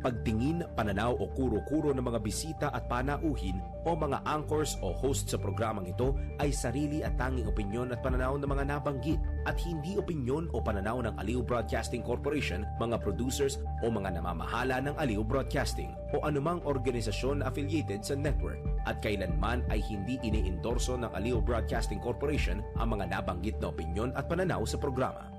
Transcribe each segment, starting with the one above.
pagtingin, pananaw o kuro-kuro ng mga bisita at panauhin o mga anchors o host sa programang ito ay sarili at tanging opinyon at pananaw ng mga nabanggit at hindi opinyon o pananaw ng Aliw Broadcasting Corporation, mga producers o mga namamahala ng Aliw Broadcasting o anumang organisasyon na affiliated sa network at kailanman ay hindi iniendorso ng Aliw Broadcasting Corporation ang mga nabanggit na opinyon at pananaw sa programa.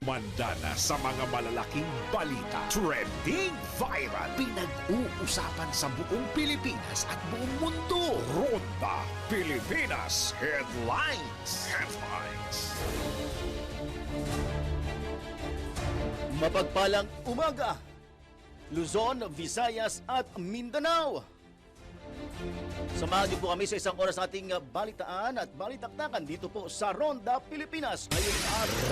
Mandana sa mga malalaking balita. Trending viral. Pinag-uusapan sa buong Pilipinas at buong mundo. Ronda Pilipinas Headlines. Mapagpalang umaga, Luzon, Visayas at Mindanao. Samahan niyo po kami sa isang oras ating balitaan at balitaktakan dito po sa Ronda Pilipinas.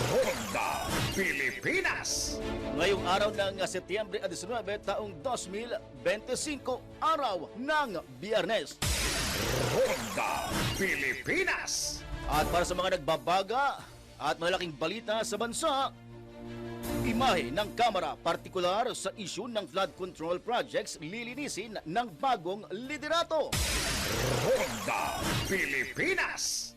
Ronda Pilipinas. Ngayong araw ng Setyembre 19, taong 2025, araw ng Biyernes. Ronda Pilipinas. At para sa mga nagbabaga at malaking balita sa bansa, imahe ng Kamara partikular sa isyu ng flood control projects lilinisin ng bagong liderato. Ronda Pilipinas.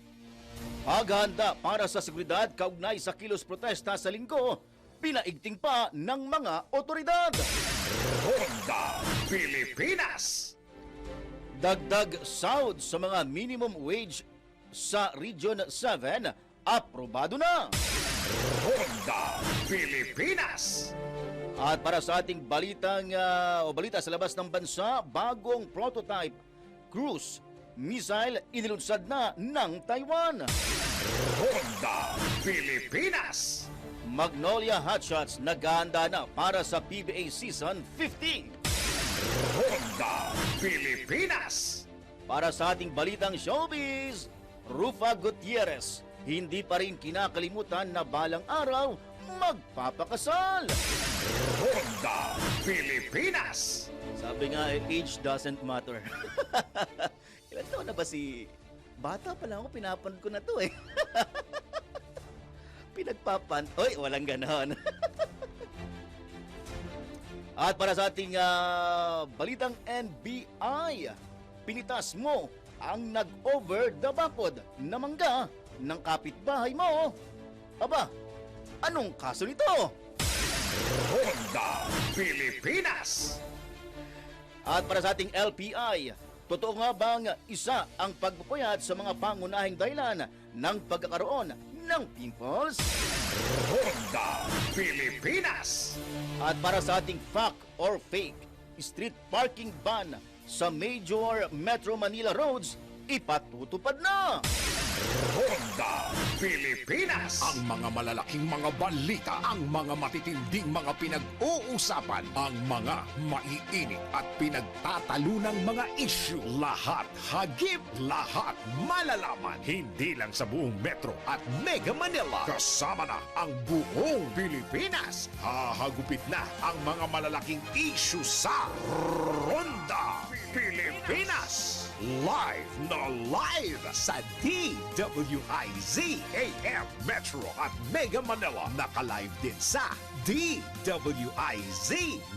Paghahanda para sa seguridad kaugnay sa kilos protesta sa linggo, pinaigting pa ng mga otoridad. Ronda Pilipinas. Dagdag sahod sa mga minimum wage sa Region 7, aprobado na. Ronda Pilipinas. At para sa ating balita sa labas ng bansa, bagong prototype cruise missile inilunsad na ng Taiwan. Ronda Pilipinas. Magnolia Hotshots naghahanda na para sa PBA Season 50. Ronda Pilipinas. Para sa ating balitang showbiz, Rufa Gutierrez hindi pa rin kinakalimutan na balang araw magpapakasal. Ronda Pilipinas. Sabi nga, age doesn't matter. Ilan taon na ba si... Bata pa lang ako, pinapanood ko na to eh. Oy, walang ganon. At para sa ating balitang NBI, pinitas mo ang nag-over the backward na mangga ng kapitbahay mo. Aba, anong kaso nito? Ronda Pilipinas. At para sa ating LPI, totoo nga bang isa ang pagpupuyat sa mga pangunahing dahilan ng pagkakaroon ng pimples? Ronda Pilipinas. At para sa ating fact or fake, street parking ban sa major Metro Manila roads ipatutupad na. Ronda Pilipinas. Ang mga malalaking mga balita, ang mga matitinding mga pinag-uusapan, ang mga maiinit at pinagtatalunang mga issue. Lahat hagip, lahat malalaman. Hindi lang sa buong Metro at Mega Manila. Kasama na ang buong Pilipinas. Hahagupit na ang mga malalaking issue sa Ronda Pilipinas. Live na live sa DWIZ AM Metro at Mega Manila. Naka-live din sa DWIZ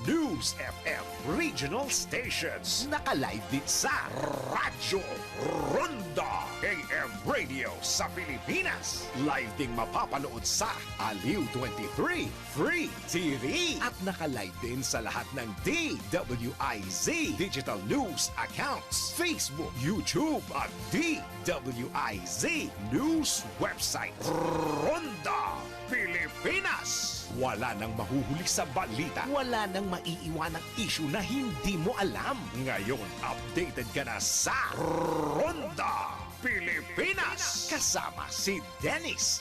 News FM Regional Stations. Naka-live din sa Radyo Ronda AM Radio sa Pilipinas. Live ding mapapanood sa Aliw 23 Free TV. At naka-live din sa lahat ng DWIZ Digital News accounts, Facebook, YouTube at DWIZ News website. Ronda Pilipinas. Wala nang mahuhuli sa balita. Wala nang maiiwanang issue na hindi mo alam. Ngayon, updated ka na sa Ronda Pilipinas. Kasama si Dennis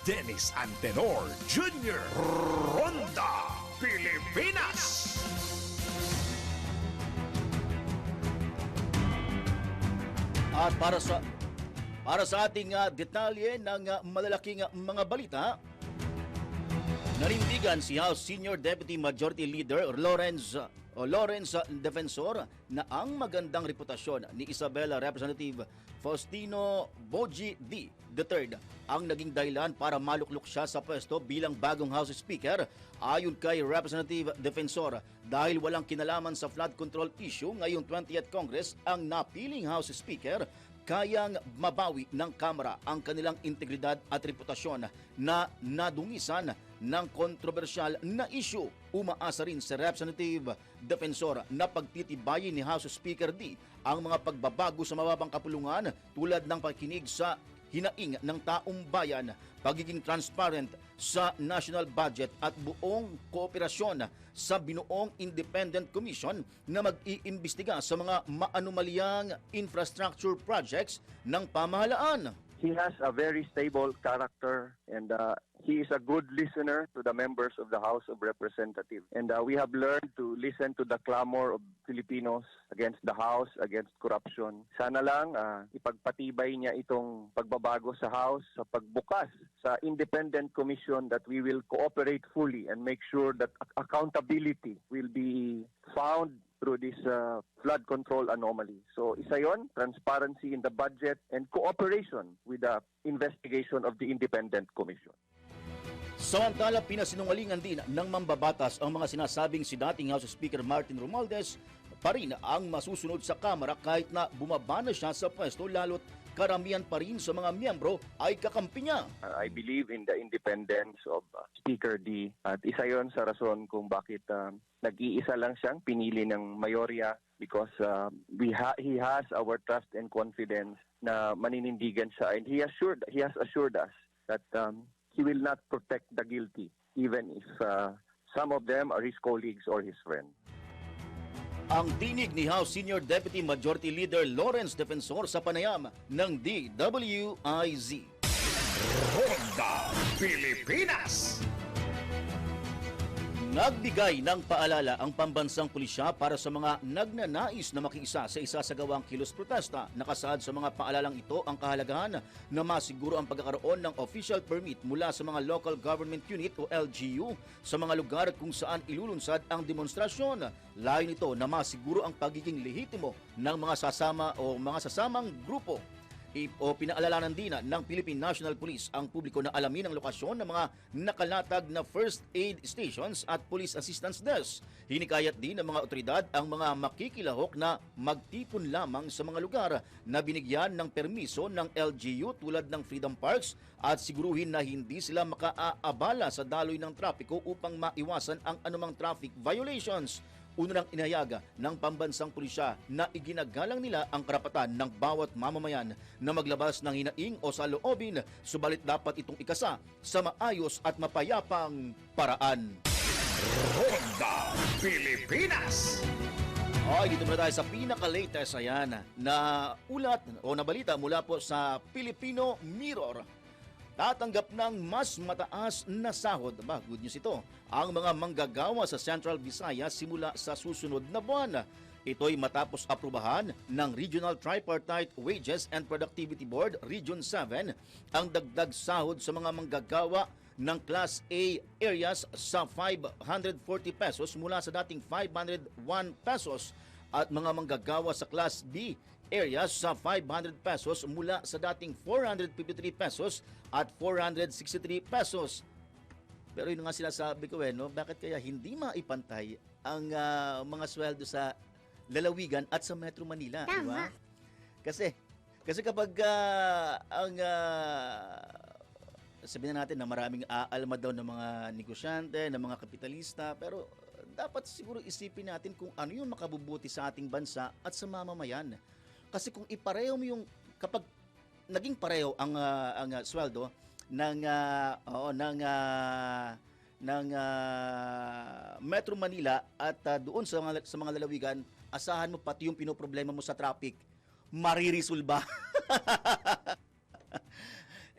Antenor Jr. Ronda Pilipinas. At para sa ating detalye ng malalaking mga balita, Nanindigan si House Senior Deputy Majority Leader Lawrence Defensor na ang magandang reputasyon ni Isabela Representative Faustino Boji D. III ang naging dahilan para maluklok siya sa pwesto bilang bagong House Speaker. Ayon kay Representative Defensor, dahil walang kinalaman sa flood control issue ngayong 20th Congress ang napiling House Speaker, kayang mabawi ng Kamara ang kanilang integridad at reputasyon na nadungisan ng kontrobersyal na issue. Umaasa rin si Representative Defensor na pagtitibayin ni House Speaker D ang mga pagbabago sa mababang kapulungan tulad ng pakikinig sa hinaing ng taong bayan, pagiging transparent sa national budget at buong kooperasyon sa binuong Independent Commission na mag-iimbestiga sa mga maanumalyang infrastructure projects ng pamahalaan. He has a very stable character and he is a good listener to the members of the House of Representatives. And we have learned to listen to the clamor of Filipinos against the House, against corruption. Sana lang ipagpatibay niya itong pagbabago sa House, sa pagbukas sa Independent Commission, that we will cooperate fully and make sure that accountability will be found through this flood control anomaly. So isa yon, transparency in the budget and cooperation with the investigation of the Independent Commission. Samantala, pinasinungalingan din ng mambabatas ang mga sinasabing si dating House Speaker Martin Romualdez pa rin ang masusunod sa Kamara kahit na bumaba na siya sa pwesto, lalo't karamihan pa rin sa mga miyembro ay kakampi niya. I believe in the independence of Speaker D at isa yon sa rason kung bakit nag-iisa lang siyang pinili ng mayorya, because he has our trust and confidence na maninindigan siya, and he has assured us that he will not protect the guilty even if some of them are his colleagues or his friends. Ang tinig ni House Senior Deputy Majority Leader Lawrence Defensor sa panayam ng DWIZ. Ronda Pilipinas! Nagbigay ng paalala ang pambansang pulisya para sa mga nagnanais na makiisa sa isasagawang kilos protesta. Nakasaad sa mga paalalang ito ang kahalagahan na masiguro ang pagkakaroon ng official permit mula sa mga local government unit o LGU sa mga lugar kung saan ilulunsad ang demonstrasyon. Layo nito na masiguro ang pagiging lehitimo ng mga sasamang grupo. Pinaalalanan din ng Philippine National Police ang publiko na alamin ang lokasyon ng mga nakalatag na first aid stations at police assistance desk. Hinikayat din ng mga otoridad ang mga makikilahok na magtipon lamang sa mga lugar na binigyan ng permiso ng LGU tulad ng Freedom Parks at siguruhin na hindi sila makaaabala sa daloy ng trapiko upang maiwasan ang anumang traffic violations. Unang inayaga ng pambansang pulisya na iginagalang nila ang karapatan ng bawat mamamayan na maglabas ng hinaing o saloobin, subalit dapat itong ikasa sa maayos at mapayapang paraan. Ronda Pilipinas! Dito muna tayo sa pinaka-latest na ulat o nabalita mula po sa Filipino Mirror. Tatanggap ng mas mataas na sahod. Good news ito. Ang mga manggagawa sa Central Visayas simula sa susunod na buwan. Ito'y matapos aprubahan ng Regional Tripartite Wages and Productivity Board, Region 7, ang dagdag sahod sa mga manggagawa ng Class A areas sa 540 pesos mula sa dating 501 pesos at mga manggagawa sa Class B areas sa 500 pesos mula sa dating 453 pesos at 463 pesos. Pero yun nga sinasabi ko bakit kaya hindi maipantay ang mga sweldo sa lalawigan at sa Metro Manila, di ba? Kasi kapag sabihin natin na maraming aalma daw ng mga negosyante, ng mga kapitalista, pero dapat siguro isipin natin kung ano yung makabubuti sa ating bansa at sa mamamayan. Kasi kung ipareho mo yung, kapag naging pareho ang sweldo ng Metro Manila at doon sa mga lalawigan, asahan mo pati yung pinoproblema mo sa traffic maririsolba.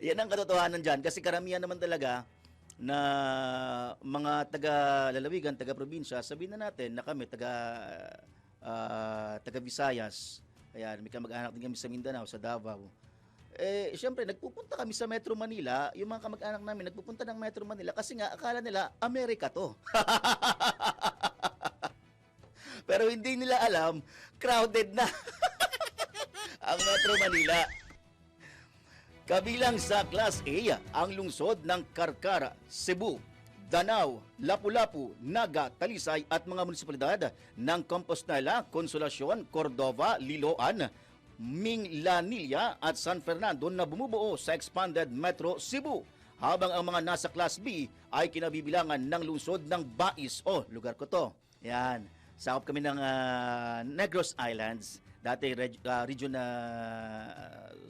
Yan ang katotohanan dyan. Kasi karamihan naman talaga na mga taga-lalawigan, taga-probinsya, sabihin na natin na kami taga-Visayas. Ayan, may kamag-anak din kami sa Mindanao, sa Davao. Siyempre, nagpupunta kami sa Metro Manila, yung mga kamag-anak namin nagpupunta ng Metro Manila kasi nga akala nila Amerika to. Pero hindi nila alam, crowded na ang Metro Manila. Kabilang sa Class A, ang lungsod ng Carcara, Cebu, Danao, Lapu-Lapu, Naga, Talisay at mga munisipalidad ng Compostela, Consolacion, Cordova, Liloan, Minglanilla at San Fernando na bumubuo sa expanded Metro Cebu. Habang ang mga nasa Class B ay kinabibilangan ng lungsod ng Bais. Lugar ko to. Yan. Sakop kami ng Negros Islands. Dati Region 7.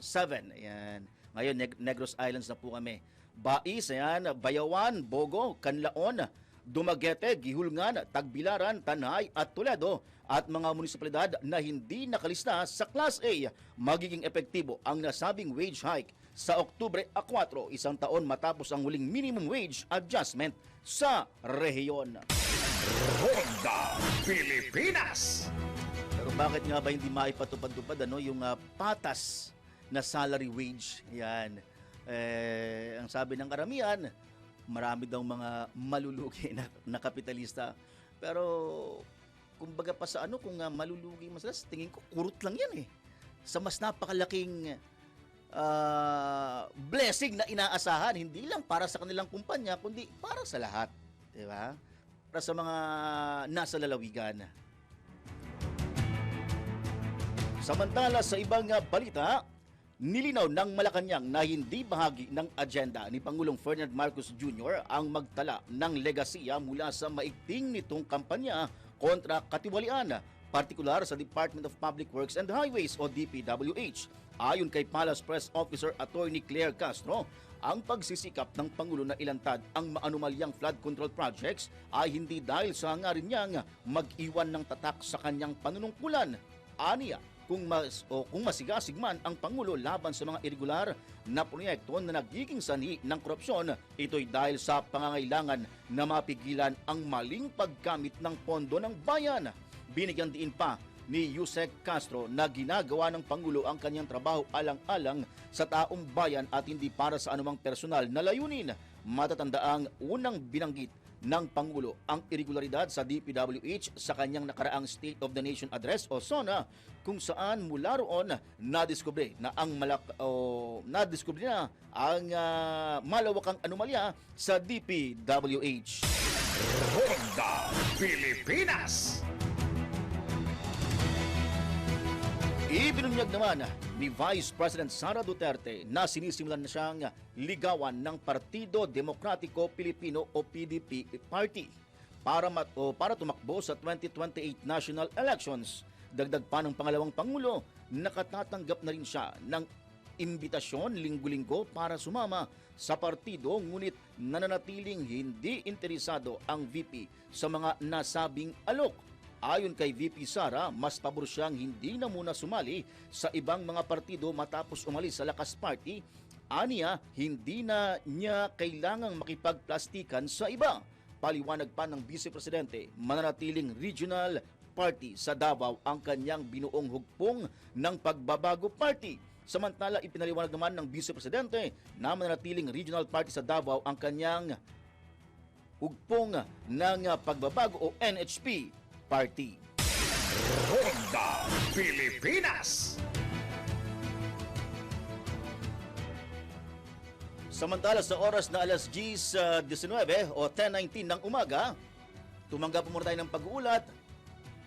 Yan. Ngayon Negros Islands na po kami. Bais, ayan, Bayawan, Bogo, Canlaon, Dumaguete, Gihulngan, Tagbilaran, Tanay at Toledo at mga munisipalidad na hindi nakalista sa Class A. Magiging epektibo ang nasabing wage hike sa Oktubre 4, isang taon matapos ang huling minimum wage adjustment sa rehiyon. Ronda Pilipinas. Pero bakit nga ba hindi maipatupad-tupad yung patas na salary wage? Yan. Ang sabi ng karamihan, marami daw mga malulugi na kapitalista. Pero kumbaga pa sa kung malulugi mas tingin ko kurot lang yan sa mas napakalaking blessing na inaasahan, hindi lang para sa kanilang kumpanya kundi para sa lahat, di ba? Para sa mga nasa lalawigan. Samantala sa ibang balita, nilinaw ng Malacanang na hindi bahagi ng agenda ni Pangulong Ferdinand Marcos Jr. ang magtala ng legasiya mula sa maigting nitong kampanya kontra katiwalian, partikular sa Department of Public Works and Highways o DPWH. Ayon kay Palace Press Officer Attorney Claire Castro, ang pagsisikap ng Pangulo na ilantad ang maanumalyang flood control projects ay hindi dahil sa hangarin niyang mag-iwan ng tatak sa kanyang panunungkulan. Aniya, kung masigasig man ang Pangulo laban sa mga irregular na proyekto na nagiging sanhi ng korupsyon, ito'y dahil sa pangangailangan na mapigilan ang maling paggamit ng pondo ng bayan. Binigyan diin pa ni Yusek Castro na ginagawa ng Pangulo ang kanyang trabaho alang-alang sa taong bayan at hindi para sa anumang personal na layunin. Matatandaang unang binanggit ng Pangulo ang irregularidad sa DPWH sa kanyang nakaraang State of the Nation Address o SONA, kung saan mula roon nadiskubre na ang malawakang anomalya sa DPWH. Ronda Pilipinas. Ibinunyag naman ni Vice President Sara Duterte na sinisimulan na siyang ligawan ng Partido Demokratiko Pilipino o PDP Party para tumakbo sa 2028 national elections. Dagdag pa ng pangalawang Pangulo, nakatatanggap na rin siya ng imbitasyon linggo-linggo para sumama sa partido, ngunit nananatiling hindi interesado ang VP sa mga nasabing alok. Ayon kay VP Sara, mas pabor siyang hindi na muna sumali sa ibang mga partido matapos umalis sa Lakas Party. Aniya, hindi na niya kailangang makipagplastikan sa iba. Paliwanag pa ng Vice Presidente, mananatiling regional party sa Davao ang kanyang binuong hugpong ng Pagbabago Party. Samantala, ipinaliwanag naman ng Vice Presidente na mananatiling regional party sa Davao ang kanyang hugpong ng Pagbabago o NHP Party. Ronda Pilipinas. Samantala sa oras na alas 10:19 o 10:19 ng umaga, tumanggap po muna tayo ng pag-uulat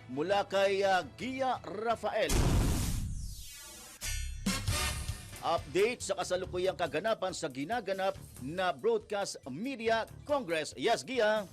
mula kay Gia Rafael. Update sa kasalukuyang kaganapan sa ginaganap na Broadcast Media Congress. Yes, Gia.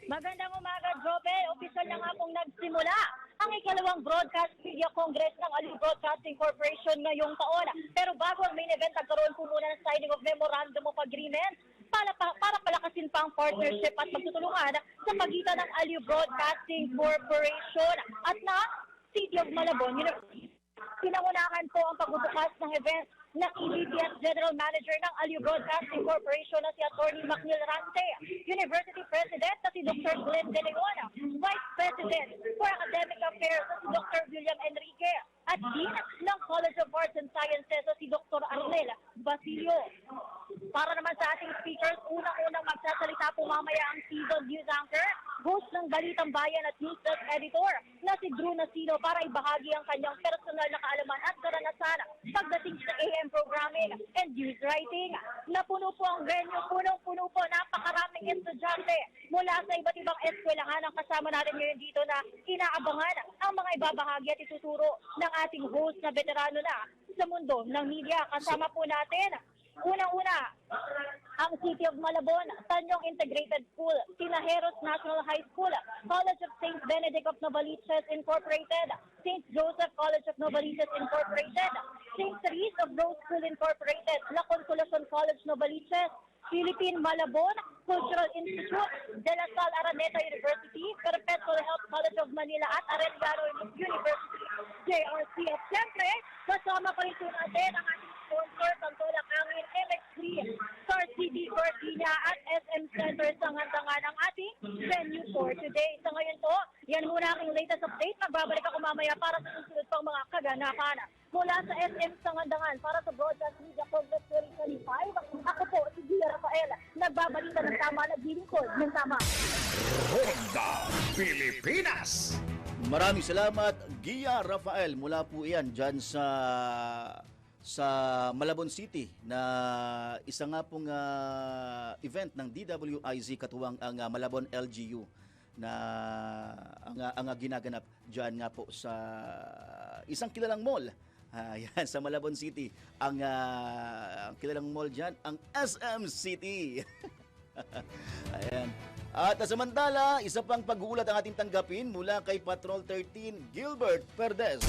Magandang umaga, Jobel. Opisyal na nga pong nagsimula ang ikalawang Broadcast Media Congress ng Aliw Broadcasting Corporation ngayong taon. Pero bago ang main event, nagkaroon po muna ng signing of Memorandum of Agreement para palakasin pa ang partnership at magtutulungan sa pagitan ng Aliw Broadcasting Corporation at na City of Malabon University. Pinangunahan po ang pagbubukas ng event ng EVP at General Manager ng Aliw Broadcasting Corporation na si Atty. Macnil Rante, University President na si Dr. Glenn De Leon, Vice President for Academic Affairs na si Dr. William Enrique, at Dean ng College of Arts and Sciences si Dr. Arnel Basilio. Para naman sa ating speakers, unang-unang magsasalita po mamaya ang seasoned news anchor, host ng Balitang Bayan at News Desk Editor na si Drew Nasino para ibahagi ang kanyang personal na kaalaman at karanasan pagdating sa AM programming and news writing. Napuno po ang venue, punong-puno po, napakaraming estudyante mula sa iba't ibang eskwelahan ang kasama natin ngayon dito na inaabangan ang mga ibabahagi at ituturo ng ating host na veterano na sa mundo ng media. Kasama po natin, unang-una, ang City of Malabon, Tanyong Integrated School, Tinajeros National High School, College of St. Benedict of Novaliches Incorporated, St. Joseph College of Novaliches Incorporated, St. Therese of Rose School Incorporated, La Consolacion College Novaliches, Philippine Malabon Cultural Institute, De La Salle Araneta University, Perpetual Health College of Manila at Arellano University, JRC. At siyempre, kasama pa rin po natin ang ating sponsor, Pantulak Angin, MX3, Star CD Cortina at SM Center sa handa ng ating venue for today. Sa ngayon po, yan muna aking latest update. Magbabalik ako mamaya para sa susunod pang mga kaganapan. Mula sa SM Sangandangan para sa Broadcast Media Congress 2025, ako po si Gia Rafael, nagbabalita ng tama, naglilingkod ng tama. Ronda Pilipinas. Maraming salamat, Gia Rafael. Mula po yan dyan sa Malabon City na isa nga pong event ng DWIZ katuwang ang Malabon LGU na ang ginaganap dyan nga po sa isang kilalang mall. Yan, sa Malabon City. Ang kilalang mall dyan, ang SM City. Ayan. At samantala, isa pang pag-uulat ang ating tanggapin mula kay Patrol 13, Gilbert Perdes.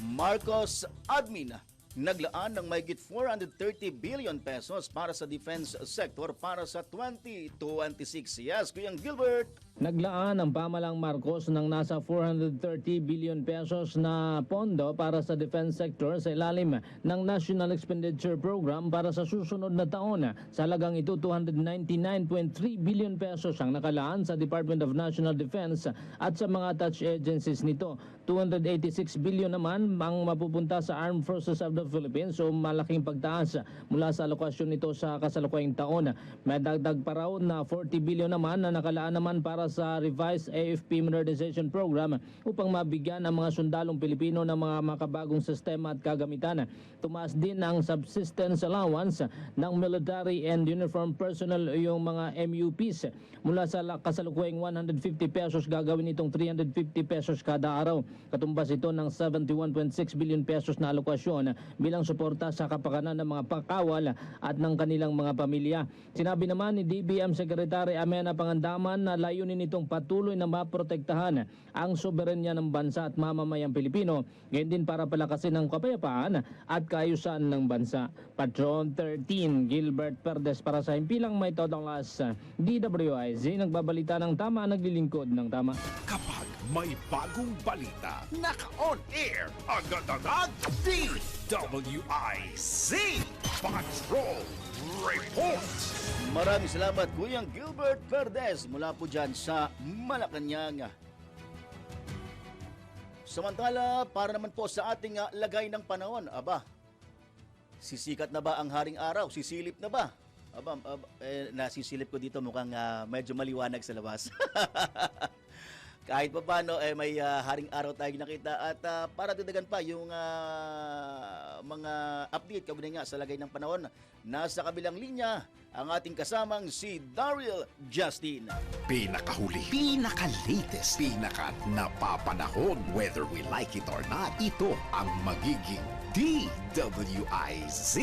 Marcos Admin naglaan ng mahigit 430 billion pesos para sa defense sector para sa 2026. Yes, Kuyang Gilbert. Naglaan ang pamalang Marcos ng nasa 430 billion pesos na pondo para sa defense sector sa ilalim ng National Expenditure Program para sa susunod na taon. Sa halagang ito, 299.3 billion pesos ang nakalaan sa Department of National Defense at sa mga attached agencies nito. 286 billion naman ang mapupunta sa Armed Forces of the Philippines, so malaking pagtaas mula sa alokasyon nito sa kasalukuyang taon. May dagdag pa raw na 40 billion naman na nakalaan naman para sa revised AFP Modernization Program upang mabigyan ang mga sundalong Pilipino ng mga makabagong sistema at kagamitan. Tumaas din ang subsistence allowance ng military and uniform personnel, yung mga MUPs. Mula sa kasalukuyang 150 pesos, gagawin itong 350 pesos kada araw. Katumbas ito ng 71.6 billion pesos na alokasyon bilang suporta sa kapakanan ng mga pakawal at ng kanilang mga pamilya. Sinabi naman ni DBM Secretary Amena Pangandaman na layunin itong patuloy na maprotektahan ang soberenya ng bansa at mamamayang Pilipino, ngayon din para palakasin ang kapayapaan at kaayusan ng bansa. Patron 13, Gilbert Perdes para sa Himpilang May Todong Las, DWIZ, nagbabalita ng tama, naglilingkod ng tama. Kapag may bagong balita, naka-on air, agad-agad, DWIZ Patrol Report. Maraming salamat, Kuyang Gilbert Perdes mula po dyan sa Malacanang. Samantala, para naman po sa ating lagay ng panahon, sisikat na ba ang haring araw? Sisilip na ba? Nasisilip ko dito, mukhang medyo maliwanag sa labas. Kahit pa paano, may haring araw tayo nakita at para dagdagan pa yung mga update kaugnay nga sa lagay ng panahon, nasa kabilang linya ang ating kasamang si Daryl Justin. Pinakahuli, pinaka-latest, pinaka-napapanahon, whether we like it or not, ito ang magiging DWIZ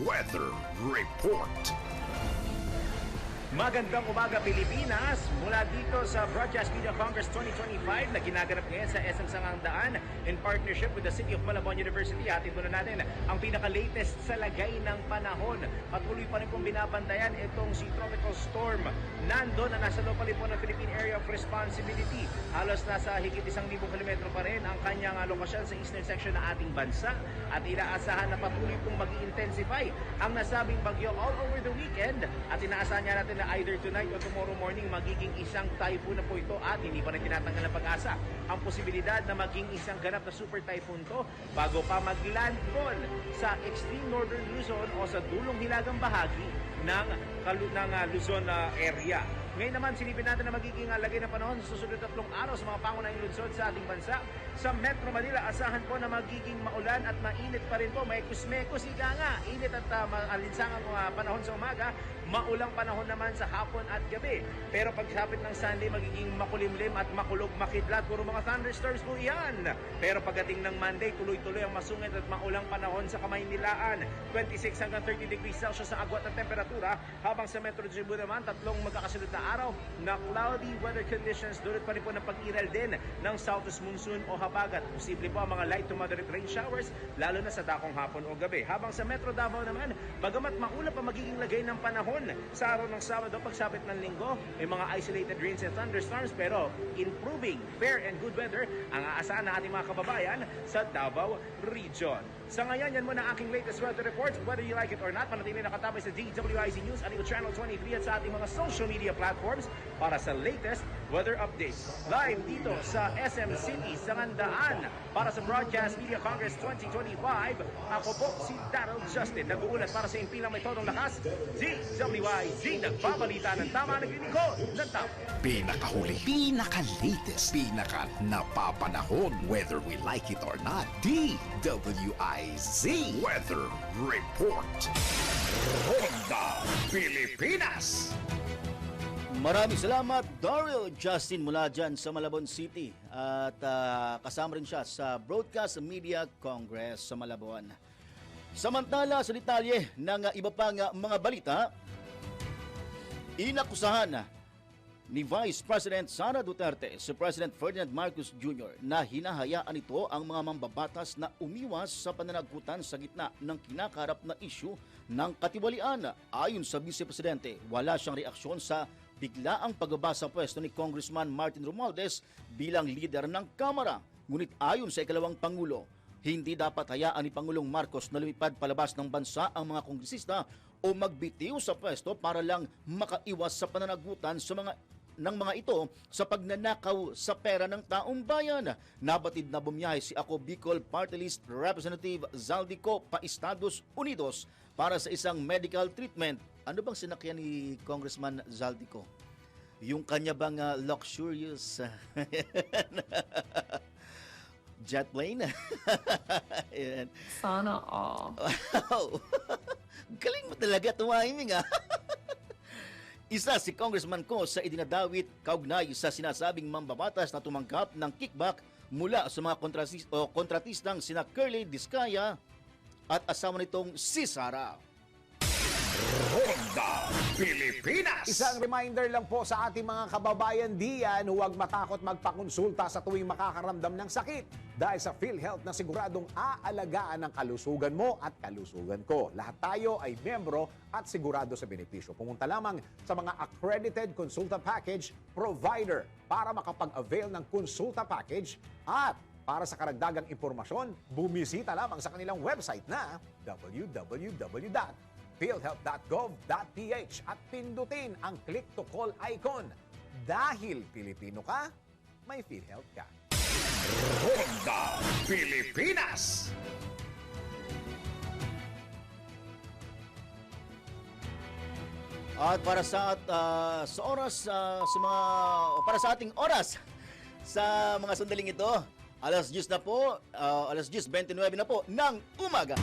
Weather Report. Magandang umaga Pilipinas! Mula dito sa Broadcast Media Congress 2025 na ginaganap ngayon sa SM Sangandaan in partnership with the City of Malabon University. Hatid muna natin ang pinaka-latest sa lagay ng panahon. Patuloy pa rin pong binabantayan itong si Tropical Storm Nando na nasa loob pa rin po ng Philippine Area of Responsibility. Halos nasa higit 1,000 kilometro pa rin ang kanyang lokasyon sa eastern section ng ating bansa at inaasahan na patuloy pong mag-i-intensify ang nasabing bagyo all over the weekend at inaasahan niya natin na na either tonight o tomorrow morning magiging isang typhoon na po ito at hindi pa na tinatanggal ang pag-asa ang posibilidad na maging isang ganap na super typhoon to bago pa maglandfall sa extreme northern Luzon o sa dulong hilagang bahagi ng Luzon area. Ngayon naman, silipin natin na magiging lagay ng panahon sa susunod 3 araw sa mga pangunahing lungsod sa ating bansa. Sa Metro Manila, asahan po na magiging maulan at mainit pa rin po. May kusmekos, ika nga. Init at maalinsangang panahon sa umaga. Maulang panahon naman sa hapon at gabi. Pero pagsapit ng Sunday, magiging makulimlim at makulog makidlat. Puro mga thunderstorms po iyan. Pero pagdating ng Monday, tuloy-tuloy ang masungit at maulang panahon sa Kamaynilaan. 26 hanggang 30 degrees Celsius ang agwat ng temperatura. Habang sa Metro Cebu naman, 3 magkakasunod na araw na cloudy weather conditions. Dulot pa rin po ng pag-iral din ng southwest monsoon o habagat. Posible po ang mga light to moderate rain showers, lalo na sa dakong hapon o gabi. Habang sa Metro Davao naman, bagamat maulap ang magiging lagay ng panahon sa araw ng Sabado, pagsapit ng Linggo, may mga isolated rains and thunderstorms, pero improving fair and good weather ang aasahan ng ating mga kababayan sa Davao Region. Sa ngayon, yan muna aking latest weather report. Whether you like it or not, manatili nakatabay sa DWIZ News, Aligo Channel 23 at sa ating mga social media platforms para sa latest weather updates. Live dito sa SM City, Sangandaan. Para sa Broadcast Media Congress 2025, ako po si Daryl Justin. Nag-uulat para sa impilang may tonong lakas, DWIZ, nagbabalita ng tama, naglilingkod ng tama. Pinakahuli, pinaka-latest, pinaka-napapanahon, whether we like it or not, DWIZ Weather Report. Ronda Pilipinas. Maraming salamat, Daryl Justin mula dyan sa Malabon City. At kasama rin siya sa Broadcast Media Congress sa Malabon. Samantala, sa detalye ng iba pang mga balita, inakusahan ni Vice President Sara Duterte si President Ferdinand Marcos Jr. na hinahayaan ito ang mga mambabatas na umiwas sa pananagutan sa gitna ng kinakarap na isyu ng katiwalian. Ayon sa Vice Presidente, wala siyang reaksyon sa biglaang pagbaba sa pwesto ni Congressman Martin Romualdez bilang leader ng Kamara. Ngunit ayon sa ikalawang Pangulo, hindi dapat hayaan ni Pangulong Marcos na lumipad palabas ng bansa ang mga kongresista o magbitiw sa pwesto para lang makaiwas sa pananagutan sa mga ito sa pagnanakaw sa pera ng taong bayan. Nabatid na bumiyahe si Ako Bicol Party List Representative Zaldico pa Estados Unidos para sa isang medical treatment. Ano bang sinakyan ni Congressman Zaldico? Yung kanya bang luxurious jet plane? Sana all. Wow! Galing mo talaga, tumahiming ha. Isa si Congressman Ko sa idinadawit kaugnay sa sinasabing mambabatas na tumanggap ng kickback mula sa mga kontratistang sina Curly Discaya at asawa nitong si Sara. Ronda Pilipinas. Isang reminder lang po sa ating mga kababayan diyan, huwag matakot magpakonsulta sa tuwing makakaramdam ng sakit. Dahil sa PhilHealth na siguradong aalagaan ang kalusugan mo at kalusugan ko. Lahat tayo ay membro at sigurado sa benepisyo. Pumunta lamang sa mga accredited consulta package provider para makapag-avail ng consulta package at para sa karagdagang impormasyon, bumisita lamang sa kanilang website na www.philhealth.gov.ph at pindutin ang click to call icon. Dahil Pilipino ka, may PhilHealth ka. Ronda Pilipinas. At para sa ating oras sa mga sandaling ito, alas 10 na po, alas 10:29 na po ng umaga.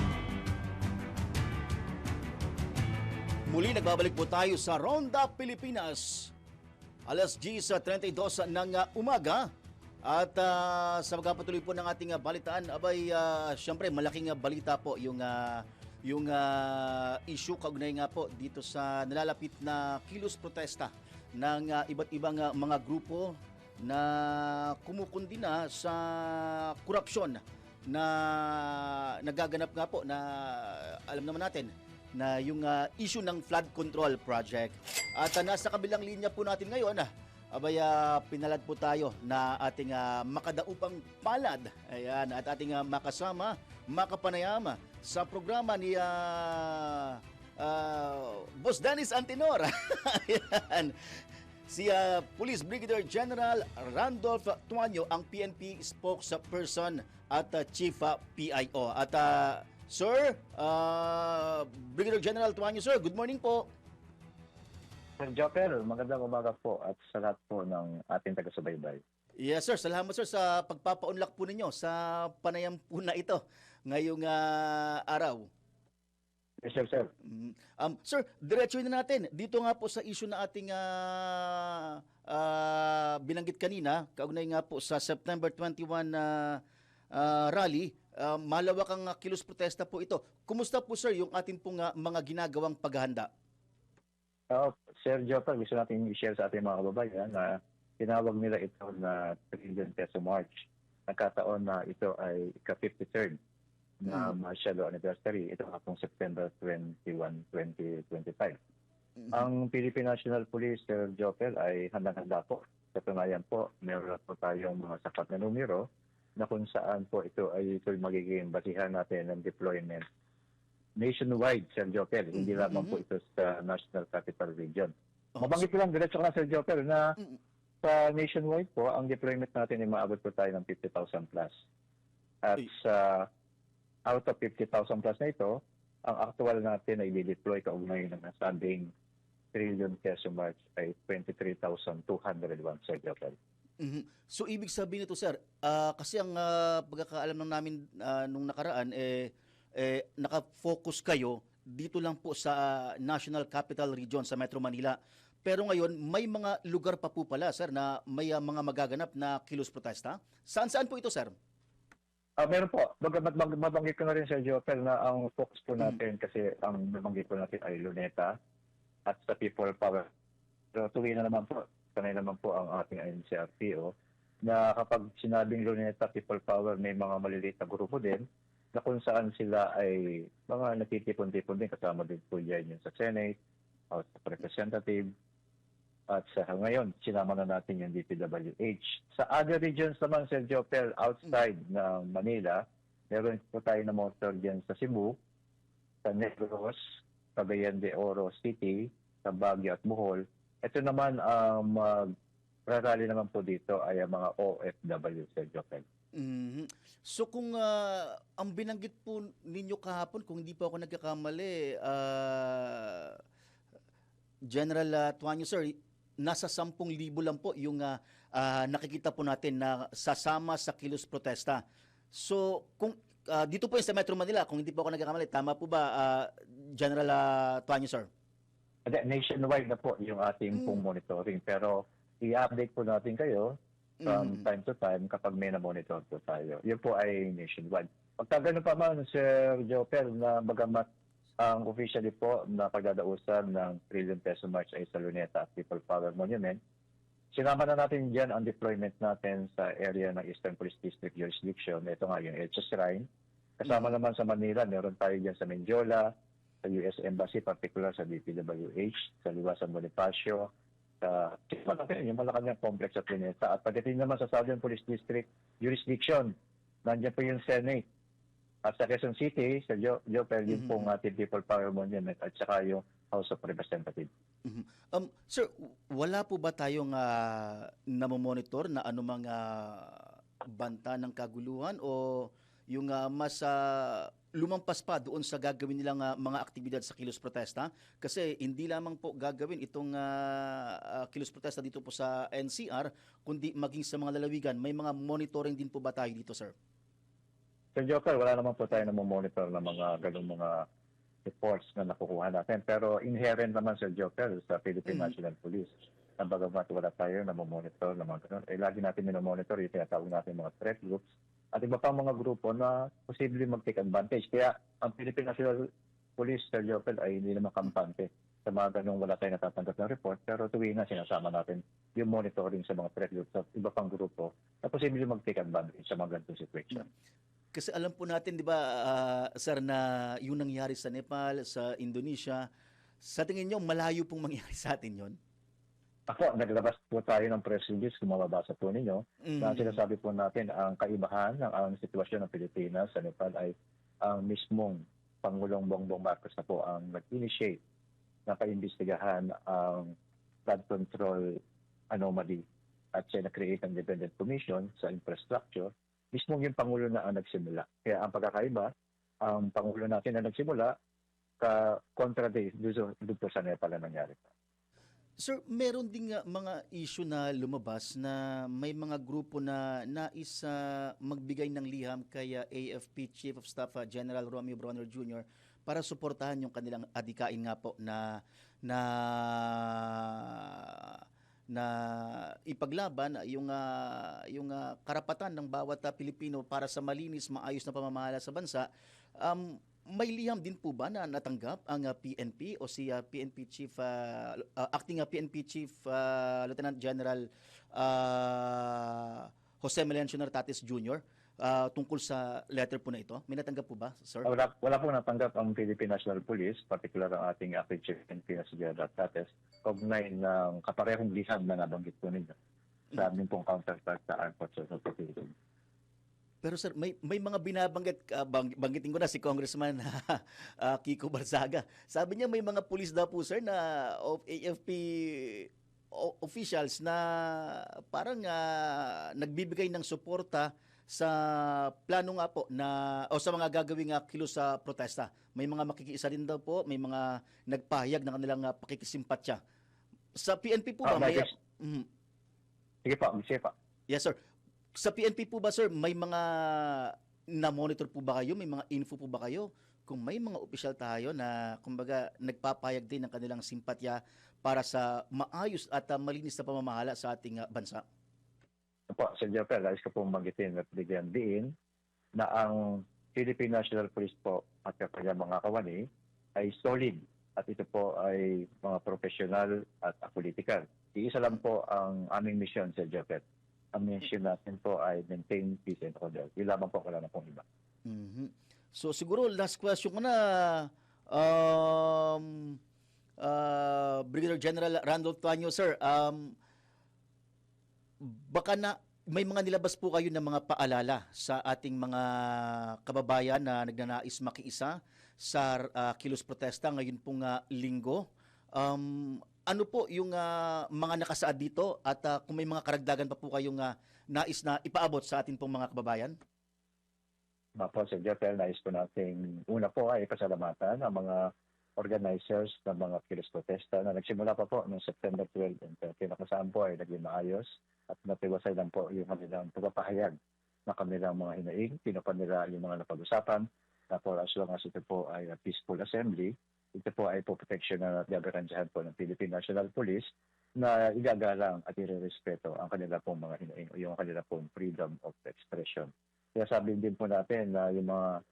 Muli nagbabalik po tayo sa Ronda Pilipinas. Alas 10:32 ng umaga. At sa magpapatuloy po ng ating balitaan, siyempre malaking balita po yung issue kaugnay nga po dito sa nalalapit na kilos protesta ng iba't ibang mga grupo na kumukundina sa korupsyon na nagaganap nga po na alam naman natin na yung issue ng flood control project. At nasa kabilang linya po natin ngayon, pinalad po tayo na ating makadaupang palad. Ayan, at ating makasama, makapanayama sa programa ni Boss Dennis Antinor. Ayan. Si Police Brigadier General Randolph Tuanyo, ang PNP spokesperson at Chief PIO. At Sir, Brigadier General Tuanyo, sir, good morning po. Sir Joker, magandang umaga po at sa lahat po ng ating taga-subaybay. Yes, sir. Salamat, sir, sa pagpapaunlak po ninyo sa panayam po na ito ngayong araw. Yes, sir. Sir, diretsuhin na natin. Dito nga po sa issue na ating binanggit kanina, kaugnay nga po sa September 21 rally, malawak ang kilos protesta po ito. Kumusta po, sir, yung ating pong mga ginagawang paghahanda? Sir Joker, gusto natin i-share sa ating mga kababayan na tinawag nila ito na Trillion Peso March. Nagkataon na ito ay ika-53rd na martial law anniversary. Ito nga pong September 21, 2025. Ang Philippine National Police, Sir Joker, ay handang-handa po. Sa tunayan po, meron po tayong mga sapat na numero na kung saan po ito ay magiging basihan natin ng deployment nationwide, Sir Joker. Hindi lamang po ito sa National Capital Region. Mabanggit ko lang, diretso ko lang, Sir Joker, na sa nationwide po, ang deployment natin ay maabot po tayo ng 50,000 plus. At sa out of 50,000 plus na ito, ang actual natin ay dideploy kaugnay ng nasabing Trillion Peso March ay 23,201, Sir Joker. So, ibig sabihin nito, sir, kasi ang pagkakaalam ng namin nung nakaraan, nakafocus kayo dito lang po sa National Capital Region sa Metro Manila. Pero ngayon, may mga lugar pa po pala, sir, na may mga magaganap na kilos protesta. Saan-saan po ito, sir? Meron po. Mabanggit ko na rin, Sir Joper, na ang focus po natin kasi ang mabanggit po natin ay Luneta at sa People Power. Pero tuloy na naman po, sanay naman po ang ating NCRPO na kapag sinabing Luneta, People Power, may mga maliliit na grupo din na kung saan sila ay mga natitipon-tipon din. Kasama din po yan yung sa Senate, House of Representative, at sa ngayon, sinama na natin yung DPWH. Sa other regions naman, Sir Joper, outside ng Manila, meron po tayo na motor dyan sa Cebu, sa Negros, Cagayan de Oro City, sa Baguio at Bohol. Ito naman, rarally naman po dito ay ang mga OFW, Sir Joper. So kung ang binanggit po ninyo kahapon, kung hindi po ako nagkakamali, General Tuanyo, sir, nasa 10,000 lang po yung nakikita po natin na sasama sa kilos protesta. So, kung dito po yung sa Metro Manila, kung hindi po ako nagkakamali, tama po ba, General Tuanyo, sir? Nationwide na po yung ating pong monitoring. Pero i-update po natin kayo from time to time kapag may na-monitor po tayo. Yun po ay nationwide. Pagka ganun pa man, Sir Joper, na bagamat ang officially po na pagdadausan ng Trillion Peso March ay sa Luneta at People Power Monument. Sinama na natin dyan ang deployment natin sa area ng Eastern Police District Jurisdiction. Ito nga yung Elcha Shrine. Kasama naman sa Manila, meron tayo dyan sa Menjola, sa US Embassy, particular sa DPWH, sa Liwasan Bonifacio, sa yung Malacanang Complex at Luneta. At pagdating naman sa Southern Police District Jurisdiction, nandiyan po yung Senate. At sa Quezon City, sa Joper, yung pong ating People Power Monument at saka yung House of Representatives. Sir, wala po ba tayong namomonitor na anumang banta ng kaguluhan o yung mas lumampas pa doon sa gagawin nilang mga aktibidad sa kilos protesta? Kasi hindi lamang po gagawin itong kilos protesta dito po sa NCR, kundi maging sa mga lalawigan. May mga monitoring din po ba tayo dito, sir? Sir Joker, wala naman po tayo na monitor ng mga ganung mga reports na nakukuha natin. Pero inherent naman, Sir Joker, sa Philippine National Police. Na bagamat wala tayo na monitor ng mga ganun. Lagi natin minomonitor yung tinatawag natin mga threat groups at iba pang mga grupo na posibleng mag-take advantage. Kaya ang Philippine National Police, Sir Joker, ay hindi naman kampante sa mga ganung wala tayo natatanggap ng report. Pero tuwing na sinasama natin yung monitoring sa mga threat groups at iba pang grupo na posibleng mag-take advantage sa mga ganitong situation. Kasi alam po natin, di ba, sir, na yung nangyari sa Nepal, sa Indonesia, sa tingin nyo, malayo pong mangyari sa atin yon? Ako, naglabas po tayo ng press release kung mababasa po ninyo. Na sinasabi po natin ang kaibahan ng ang sitwasyon ng Pilipinas sa Nepal ay ang mismong Pangulong Bongbong Marcos na po ang nag-initiate na paimbestigahan ang flood control anomaly at siya na-create ang Independent Commission sa infrastructure, mismo yung Pangulo na ang nagsimula. Kaya ang pagkakaiba, ang Pangulo natin na nagsimula, kontra dito sa pala nangyari. Sir, meron din nga mga issue na lumabas na may mga grupo na nais magbigay ng liham kay AFP Chief of Staff General Romeo Bronner Jr. para suportahan yung kanilang adikain nga po na ipaglaban yung karapatan ng bawat Pilipino para sa malinis, maayos na pamamahala sa bansa. May liham din po ba na natanggap ang PNP o si PNP Chief acting PNP Chief Lieutenant General Jose Melencio Nartates Jr. Tungkol sa letter po na ito? May natanggap po ba, sir? Wala pong natanggap ang Philippine National Police, particular ang ating acting Chief PNP na si General Nartates, kaugnay ng kaparehong liham na nabanggit po ninyo sa aming pong counterpart sa Armed Forces of the Philippines. Pero sir, may mga binabanggit, banggitin ko na si Congressman Kiko Barzaga. Sabi niya may mga pulis daw po sir na of AFP officials na parang nagbibigay ng suporta sa plano nga po na o sa mga gagawing kilos sa protesta. May mga makikiisa din daw po, may mga nagpahayag ng kanilang pakikisimpatya. Sa PNP po ba Sige pa. Yes sir. Sa PNP po ba, sir, may mga na-monitor po ba kayo? May mga info po ba kayo? Kung may mga opisyal tayo na, kumbaga, nagpapayag din ng kanilang simpatya para sa maayos at malinis na pamamahala sa ating bansa? Po, Sir Jopel, nais ko pong magitin at bigyan diin na ang Philippine National Police po at kanyang mga kawani ay solid at ito po ay mga profesional at apolitical. Iisa lang po ang aming mission, Sir Jopel. Ang mission natin po ay maintain peace and order. Yung lamang po, wala na pong iba. Mm-hmm. So siguro last question ko na, Brigadier General Randolph Tuanyo, sir. Baka na may mga nilabas po kayo ng mga paalala sa ating mga kababayan na nagnanais makiisa sa kilos protesta ngayon pong linggo. Ano po yung mga nakasaad dito at kung may mga karagdagan pa po kayong nais na ipaabot sa atin pong mga kababayan? Po, Sir Jeffel, nais po natin una po ay pasalamatan ang mga organizers ng mga kilos protesta na nagsimula pa po noong September 12 and 13 na saan po ay naging maayos at natiwasay lang po yung kanilang pagpapahayag na kanilang mga hinaing, pinupan nila yung mga napag-usapan na for as long as ito po ay a peaceful assembly. Ito po ay po protection na gagarantihan po ng Philippine National Police na igagalang at irerespeto ang kanila pong mga hinaing o yung kanila pong freedom of expression. Kaya sabihin din po natin na yung mga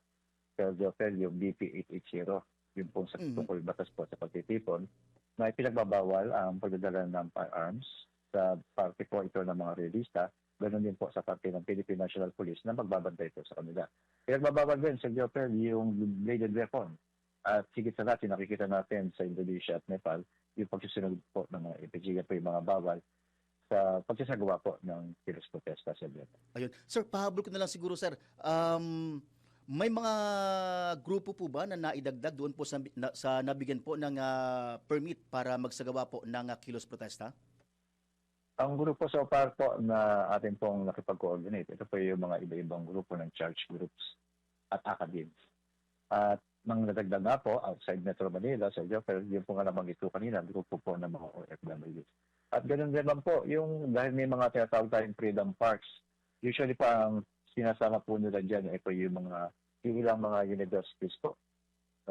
yung BP 880, yung pong sa tungkol batas po sa pagtitipon, na ipinagbabawal ang pagdadala ng firearms sa parte po ito ng mga realista, ganoon din po sa parte ng Philippine National Police na magbabantay ito sa kanila. Pinagbabawal din sa yung bladed weapon. At higit sa natin, nakikita natin sa Indonesia at Nepal, yung pagsusunod po ng mga ipigyan po yung mga bawal sa pagsasagawa po ng kilos protesta sa Vietnam. Ayun. Sir, pahabol ko na lang siguro, sir. May mga grupo po ba na naidagdag doon po sa nabigyan po ng permit para magsagawa po ng kilos protesta? Ang grupo so far po na atin pong nakipag-coordinate, ito po yung mga iba-ibang grupo ng church groups at academies. At nang nadagdag nga po outside Metro Manila, sa Jopel, yung po nga nabanggit ko kanina, grupo po ng mga OFWs. At ganoon din lang po, yung dahil may mga tinatawag tayong freedom parks, usually pa ang sinasama po nila dyan ay po yung ilang mga universities po,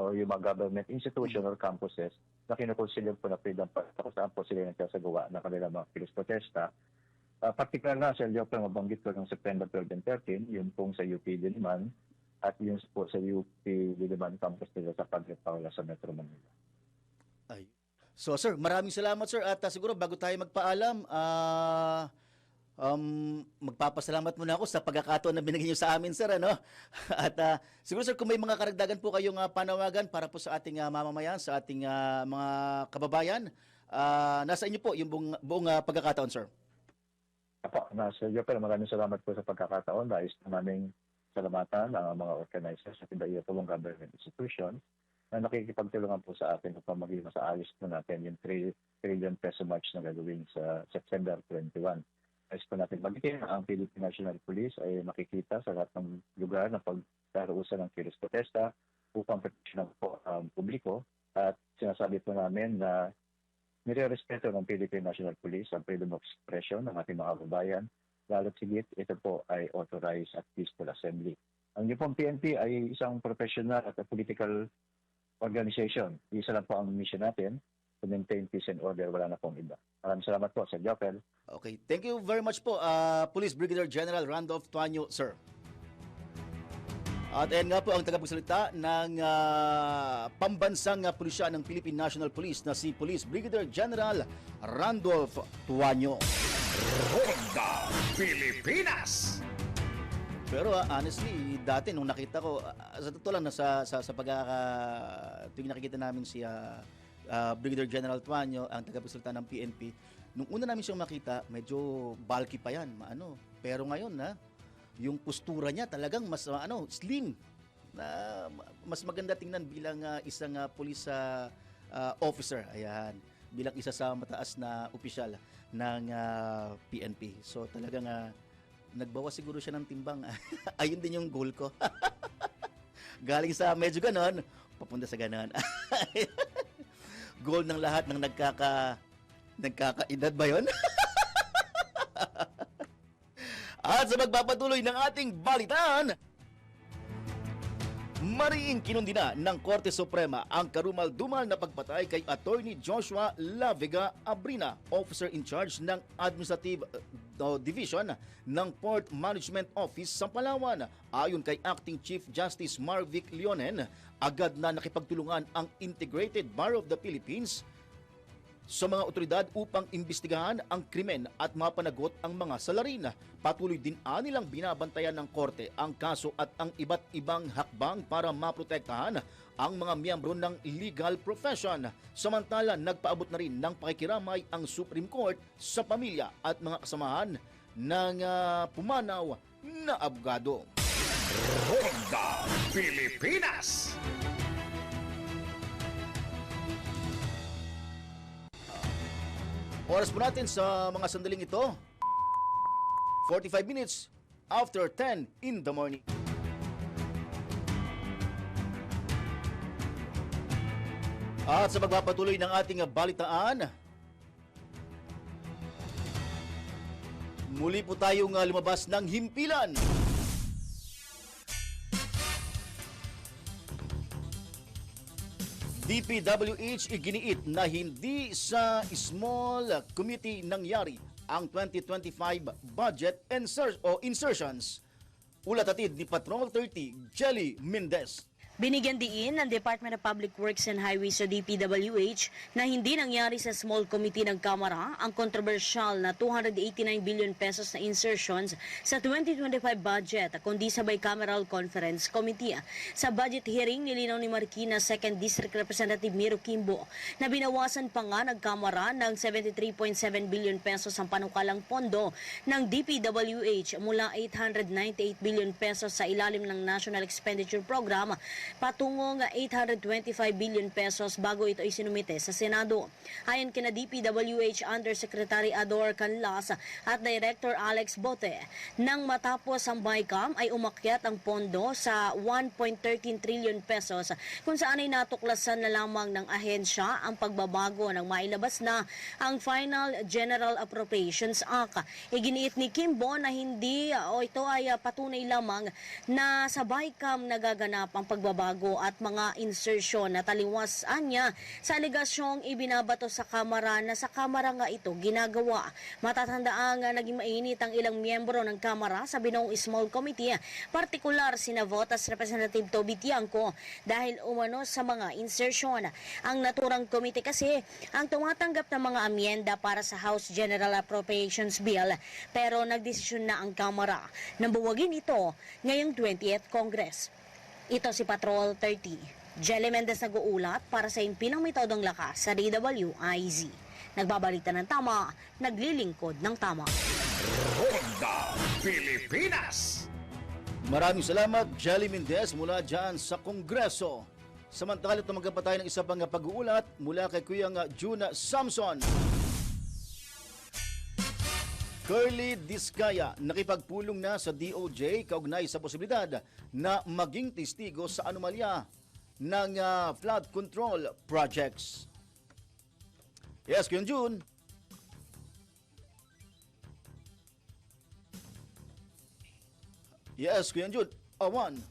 o yung mga government institution or campuses na kinukonsider po na freedom parks kung saan po sila nagsasagawa ng kanilang mga kilos protesta. Particular na, Sir Jopel, mabanggit ko ng September 12 and 13, yung pong sa UP Diliman, at yung po sa UP Diliman campus nila sa Padre Paula sa Metro Manila. Ay. So sir, maraming salamat sir at siguro bago tayo magpaalam, magpapasalamat muna ako sa pagkakataon na binigyan niyo sa amin sir, ano? At siguro sir, kung may mga karagdagan po kayong panawagan para po sa ating mamamayan, sa ating mga kababayan, nasa inyo po yung buong pagkakataon sir. Apo, Sir Jopel, maraming salamat po sa pagkakataon. Nais na namin salamatan ang mga organizers at iba-ibang government institutions na nakikipagtulungan po sa atin upang maging mas ayos po natin yung 3 trillion peso march na gagawin sa September 21. Ayos po natin magitin ang Philippine National Police ay makikita sa lahat ng lugar na pagkaruusan ng kilos protesta upang proteksyonan po ang publiko at sinasabi po namin na nire-respeto ng Philippine National Police ang freedom of expression ng ating mga kababayan. Lalo't higit, ito po ay authorized at peaceful assembly. Ang Newpong PNP ay isang professional at political organization. Isa lang po ang mission natin, to maintain peace and order. Wala na pong iba. Maraming salamat po, Sir Jopel. Okay, thank you very much po, Police Brigadier General Randolph Tuanyo, sir. At ayan nga po ang tagapagsalita ng pambansang pulisya ng Philippine National Police na si Police Brigadier General Randolph Tuanyo. Ronda Pilipinas! Pero honestly, dati nung nakita ko, sa totoo lang, tuwing nakikita namin si Brigadier General Tuanyo, ang tagapagsalita ng PNP, nung una namin siyang makita, medyo bulky pa yan, Pero ngayon, yung postura niya talagang mas slim. Mas maganda tingnan bilang isang police officer. Ayan, bilang isa sa mataas na opisyal ng PNP. So talagang nagbawas siguro siya ng timbang. Ayun din yung goal ko. Galing sa medyo ganon, papunta sa ganon. Goal ng lahat ng nagkakaedad ba yun? At sa magpapatuloy ng ating balitaan, mariing kinundina ng Korte Suprema ang karumal-dumal na pagpatay kay Attorney Joshua Lavega Abrina, officer in charge ng Administrative Division ng Port Management Office sa Palawan. Ayon kay Acting Chief Justice Marvic Leonen, agad na nakipagtulungan ang Integrated Bar of the Philippines sa mga otoridad upang imbestigahan ang krimen at mapanagot ang mga salarin. Patuloy din nilang binabantayan ng korte ang kaso at ang iba't ibang hakbang para maprotektahan ang mga miyembro ng legal profession. Samantala, nagpaabot na rin ng pakikiramay ang Supreme Court sa pamilya at mga kasamahan ng pumanaw na abogado. Ronda Pilipinas! Oras po natin sa mga sandaling ito, 45 minutes after 10 in the morning. At sa magpapatuloy ng ating balitaan, muli po tayong lumabas ng himpilan. DPWH iginiit na hindi sa small committee nangyari ang 2025 budget insertions. Ulat atid ni Patrol 30 Jelly Mendez. Binigyan diin ng Department of Public Works and Highways o DPWH na hindi nangyari sa small committee ng Kamara ang kontrobersyal na 289 billion pesos na insertions sa 2025 budget kundi sa Bicameral Conference Committee. Sa budget hearing, nilinaw ni Marikina 2nd District Representative Miro Kimbo na binawasan pa nga ng Kamara ng 73.7 billion pesos ang panukalang pondo ng DPWH mula 898 billion pesos sa ilalim ng National Expenditure Program patungong 825 billion pesos bago ito isinumite sa Senado. Ayon kina DPWH Undersecretary Ador Canlas at Director Alex Bote, nang matapos ang BICAM ay umakyat ang pondo sa 1.13 trillion pesos kung saan ay natuklasan na lamang ng ahensya ang pagbabago ng mailabas na ang Final General Appropriations Act. Iginiit ni Kimbo na hindi ito ay patunay lamang na sa BICAM nagaganap ang pagbabago at mga insertion na taliwasan niya sa aligasyong ibinabato sa Kamara na sa Kamara nga ito ginagawa. Matatandaang naging mainit ang ilang miyembro ng Kamara sa Binoong Small Committee, partikular sina Votas Representative Toby Tiangco dahil umano sa mga insertion. Ang naturang komite kasi ang tumatanggap ng mga amyenda para sa House General Appropriations Bill, pero nagdesisyon na ang Kamara na buwagin ito ngayong 20th Congress. Ito si Patrol 30. Jelly Mendez nag-uulat para sa Impinang Metodong Lakas sa DWIZ. Nagbabalita ng tama, naglilingkod ng tama. Ronda Pilipinas! Maraming salamat, Jelly Mendez mula dyan sa Kongreso. Samantala, tumanggap pa tayo ng isa pang pag-uulat mula kay Kuya Juna Samson. Curly Discaya nakipagpulong na sa DOJ kaugnay sa posibilidad na maging testigo sa anomalya ng flood control projects. Yes, Kuya Jun. Yes, Kuya Jun. One.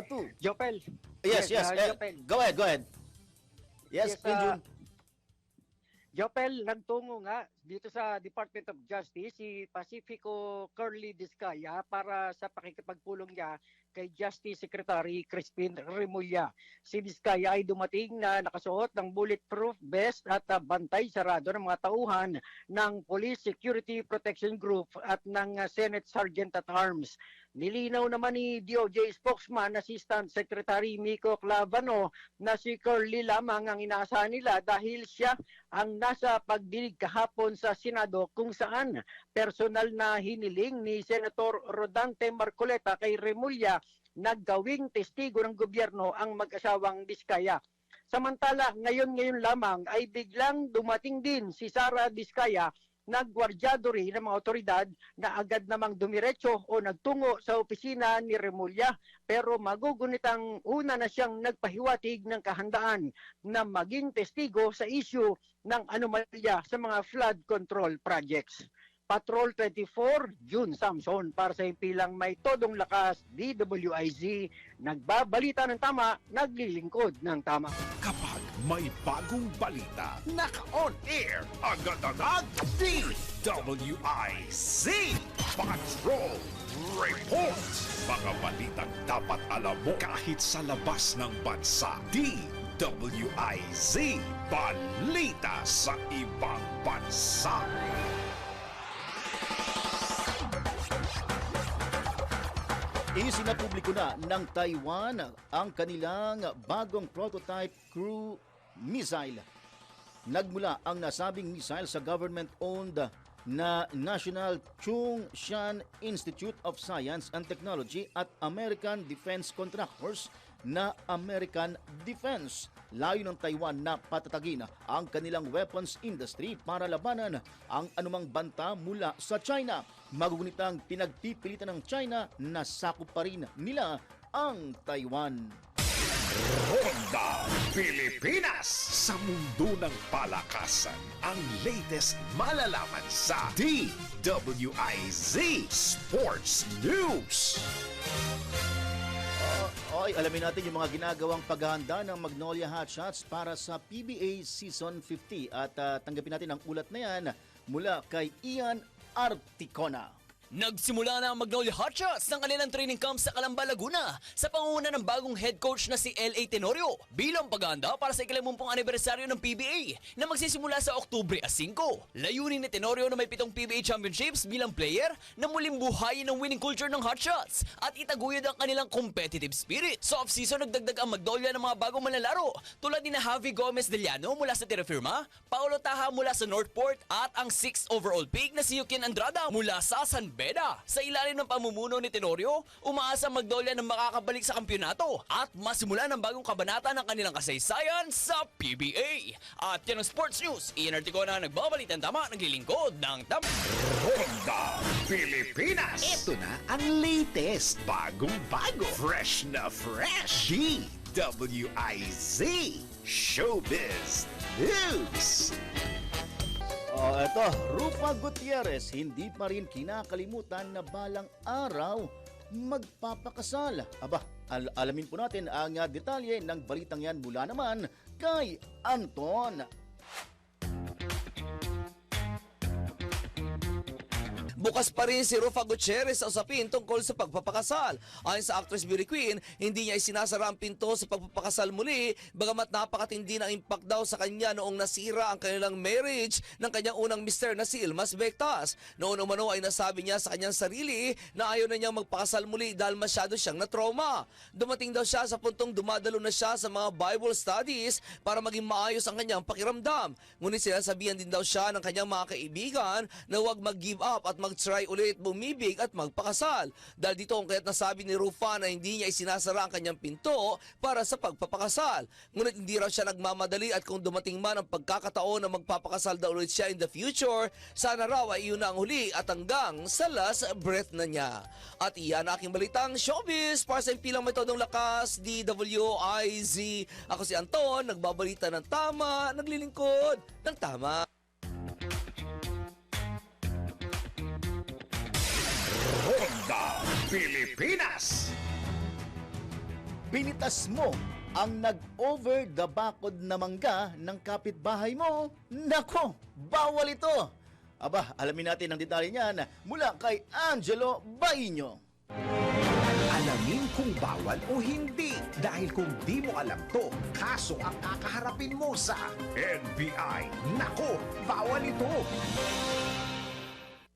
Two. Jopel. Yes. Jopel. Go ahead. Yes, Kuya Jun. Jopel, nagtungo nga dito sa Department of Justice si Pacifico Curly Discaya para sa pakikipagpulong niya kay Justice Secretary Crispin Remulla. Si Discaya ay dumating na nakasuot ng bulletproof vest at bantay sarado ng mga tauhan ng Police Security Protection Group at ng Senate Sergeant at Arms. Nilinaw naman ni DOJ spokesman Assistant Secretary Mico Clavano na si Curly lamang ang inaasahan nila dahil siya ang nasa pagdinig kahapon sa Senado kung saan personal na hiniling ni Senator Rodante Marcoleta kay Remulla na gawing testigo ng gobyerno ang mag-asawang Discaya. Samantala, ngayon lamang ay biglang dumating din si Sara Discaya nagwardyado rin ng mga otoridad na agad namang dumiretso o nagtungo sa opisina ni Remulla pero magugunitang una na siyang nagpahiwatig ng kahandaan na maging testigo sa issue ng anomalya sa mga flood control projects. Patrol 24, June Samson para sa impilang may todong lakas, DWIZ, nagbabalita ng tama, naglilingkod ng tama. Kapag may bagong balita, naka-on air, agad-agad, DWIZ Patrol Report. Mga balitang dapat alam mo kahit sa labas ng bansa. DWIZ Balita sa ibang bansa. Isinapubliko na ng Taiwan ang kanilang bagong prototype cruise missile. Nagmula ang nasabing missile sa government-owned na National Chung-Shan Institute of Science and Technology at American Defense Contractors na American Defense. Layo ng Taiwan na patatagin ang kanilang weapons industry para labanan ang anumang banta mula sa China. Magugunitang pinagpipilitan ng China na sakop pa rin nila ang Taiwan. Ronda Pilipinas sa mundo ng palakasan. Ang latest malalaman sa DWIZ Sports News. Alamin natin yung mga ginagawang paghahanda ng Magnolia Hotshots para sa PBA Season 50 at tanggapin natin ang ulat na yan mula kay Ian Articona. Nagsimula na ang Magnolia Hotshots ng kanilang training camp sa Calamba, Laguna sa pangunguna ng bagong head coach na si L.A. Tenorio bilang paghahanda para sa ikalimumpung anibersaryo ng PBA na magsisimula sa Oktubre 5. Layunin ni Tenorio na may 7 PBA championships bilang player na muling buhayin ang winning culture ng Hotshots at itaguyod ang kanilang competitive spirit. Sa off-season, nagdagdag ang Magnolia ng mga bagong manlalaro tulad ni Javi Gomez Deliano mula sa Terrafirma, Paulo Taha mula sa Northport at ang 6th overall pick na si Yukin Andrada mula sa San Beda. Sa ilalim ng pamumuno ni Tenorio, umaasa ang Magnolia na makakabalik sa kampyonato at masimulan ang bagong kabanata ng kanilang kasaysayan sa PBA. At yan ang Sports News. Ian Articona nagbabalita ng tama, naglilingkod ng tama. Ronda Pilipinas. Ito na ang latest, bagong-bago, fresh na fresh. DWIZ Showbiz News. Eto, Rufa Gutierrez, hindi pa rin kinakalimutan na balang araw magpapakasal. Aba, alamin po natin ang detalye ng balitang yan mula naman kay Anton. Bukas pa rin si Rufa Gutierrez sa usapin tungkol sa pagpapakasal. Ayon sa actress beauty queen, hindi niya isinasara ang pinto sa pagpapakasal muli, bagamat napakatindi ng impact daw sa kanya noong nasira ang kanilang marriage ng kanyang unang mister na si Ilmas Bectas. Noon umano ay nasabi niya sa kanyang sarili na ayaw na niyang magpakasal muli dahil masyado siyang na-trauma. Dumating daw siya sa puntong dumadalo na siya sa mga Bible studies para maging maayos ang kanyang pakiramdam. Ngunit sinasabihan din daw siya ng kanyang mga kaibigan na huwag mag-give up at mag-try ulit bumibig at magpakasal. Dahil dito kung kaya't nasabi ni Rufa na hindi niya isinasara ang kanyang pinto para sa pagpapakasal. Ngunit hindi raw siya nagmamadali at kung dumating man ang pagkakataon na magpapakasal daw ulit siya in the future, sana raw ay iyon na ang huli at hanggang sa last breath na niya. At iyan ang aking balitang showbiz para sa impilang metodong lakas, DWIZ. Ako si Anton, nagbabalita ng tama, naglilingkod ng tama. Ronda Pilipinas. Pinitas mo ang nag-over the bakod na mangga ng kapitbahay mo. Nako, bawal ito. Aba, alamin natin ang detalye niyan mula kay Angelo Baino. Alamin kung bawal o hindi. Dahil kung di mo alam to, kaso ang kakaharapin mo sa NBI. Nako, bawal ito.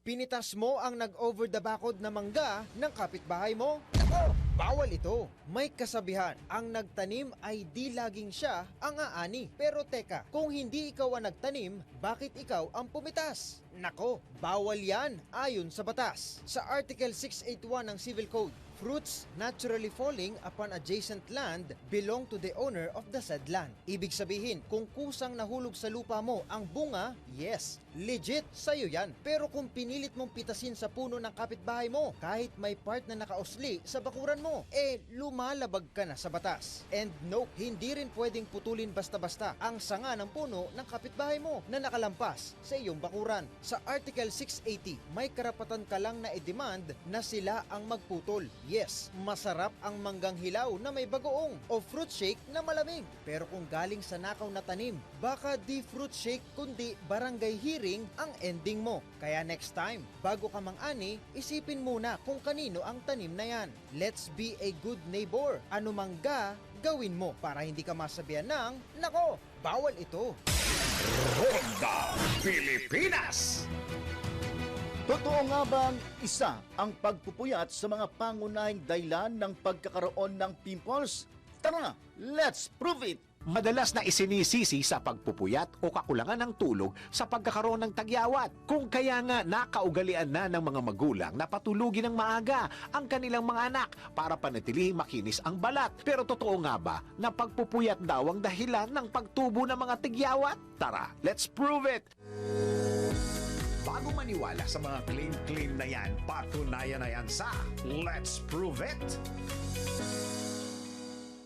Pinitas mo ang nag-over the bakod na mangga ng kapitbahay mo? Ako, bawal ito. May kasabihan, ang nagtanim ay di laging siya ang aani. Pero teka, kung hindi ikaw ang nagtanim, bakit ikaw ang pumitas? Nako, bawal yan ayon sa batas. Sa Article 681 ng Civil Code, fruits naturally falling upon adjacent land belong to the owner of the said land. Ibig sabihin, kung kusang nahulog sa lupa mo ang bunga, yes, legit sa'yo yan. Pero kung pinilit mong pitasin sa puno ng kapitbahay mo, kahit may part na nakausli sa bakuran mo, lumalabag ka na sa batas. And no, hindi rin pwedeng putulin basta-basta ang sanga ng puno ng kapitbahay mo na nakalampas sa iyong bakuran. Sa Article 680, may karapatan ka lang na i-demand na sila ang magputol. Yes, masarap ang manggang hilaw na may bagoong o fruit shake na malamig. Pero kung galing sa nakaw na tanim, baka di fruit shake kundi barangay hearing ang ending mo. Kaya next time, bago ka mang-ani, isipin muna kung kanino ang tanim na yan. Let's be a good neighbor. Ano mangga, gawin mo para hindi ka masabihan ng, nako, bawal ito. Ronda Pilipinas. Totoo nga bang isa ang pagpupuyat sa mga pangunahing dahilan ng pagkakaroon ng pimples? Tara, let's prove it! Madalas na isinisisi sa pagpupuyat o kakulangan ng tulog sa pagkakaroon ng tagyawat. Kung kaya nga nakaugalian na ng mga magulang na patulugin ng maaga ang kanilang mga anak para panatilihing makinis ang balat. Pero totoo nga ba na pagpupuyat daw ang dahilan ng pagtubo ng mga tagyawat? Tara, let's prove it! Bago maniwala sa mga claim na yan, patunayan na yan sa Let's Prove It!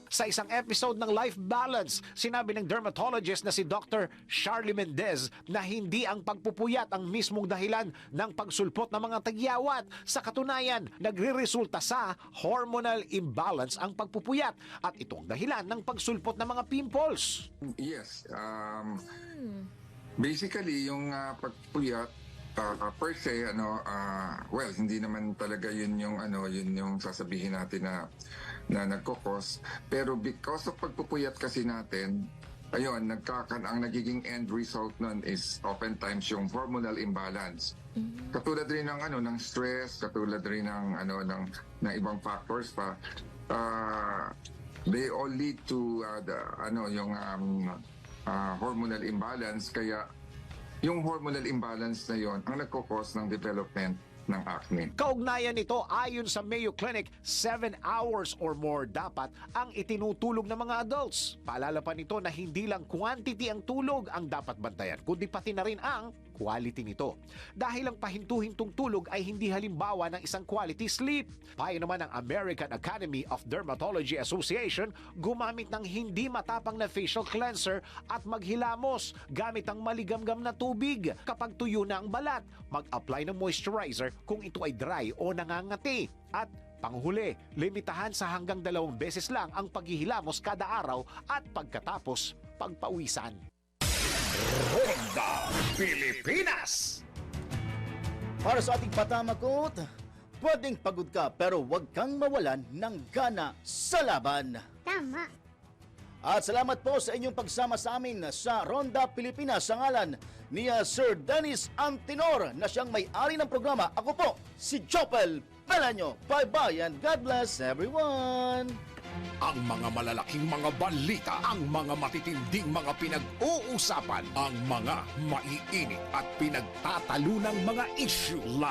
Sa isang episode ng Life Balance, sinabi ng dermatologist na si Dr. Charlie Mendez na hindi ang pagpupuyat ang mismong dahilan ng pagsulpot ng mga tagyawat. Sa katunayan, nagre-resulta sa hormonal imbalance ang pagpupuyat at ito ang dahilan ng pagsulpot ng mga pimples. Yes. Basically, yung pagpupuyat, per se, well, hindi naman talaga yun yung sasabihin natin na nagkokos. Pero because of pagpupuyat kasi natin, ayun, ang nagiging end result nun is oftentimes yung hormonal imbalance. Katulad rin ng stress, katulad rin ng ibang factors pa. They all lead to hormonal imbalance, kaya yung hormonal imbalance na yon ang nagkokos ng development ng acne. Kaugnayan nito, ayon sa Mayo Clinic, 7 hours or more dapat ang itinutulog ng mga adults. Paalala pa nito na hindi lang quantity ang tulog ang dapat bantayan, kundi pati na rin ang quality nito. Dahil ang pahintu-hintong tulog ay hindi halimbawa ng isang quality sleep. Payo naman ng American Academy of Dermatology Association, gumamit ng hindi matapang na facial cleanser at maghilamos gamit ang maligamgam na tubig. Kapag tuyo na ang balat, mag-apply ng moisturizer kung ito ay dry o nangangati. At panghuli, limitahan sa hanggang 2 beses lang ang paghihilamos kada araw at pagkatapos pagpawisan. Ronda Pilipinas. Para sa ating patamagot, pwedeng pagod ka pero huwag kang mawalan ng gana sa laban. Tama. At salamat po sa inyong pagsama sa amin sa Ronda Pilipinas sa ngalan ni Sir Dennis Antinor na siyang may-ari ng programa. Ako po, si Jopel Pelanyo. Bye-bye and God bless everyone! Ang mga malalaking mga balita, ang mga matitinding mga pinag-uusapan, ang mga maiinit at pinagtatalunang mga issue. Lahat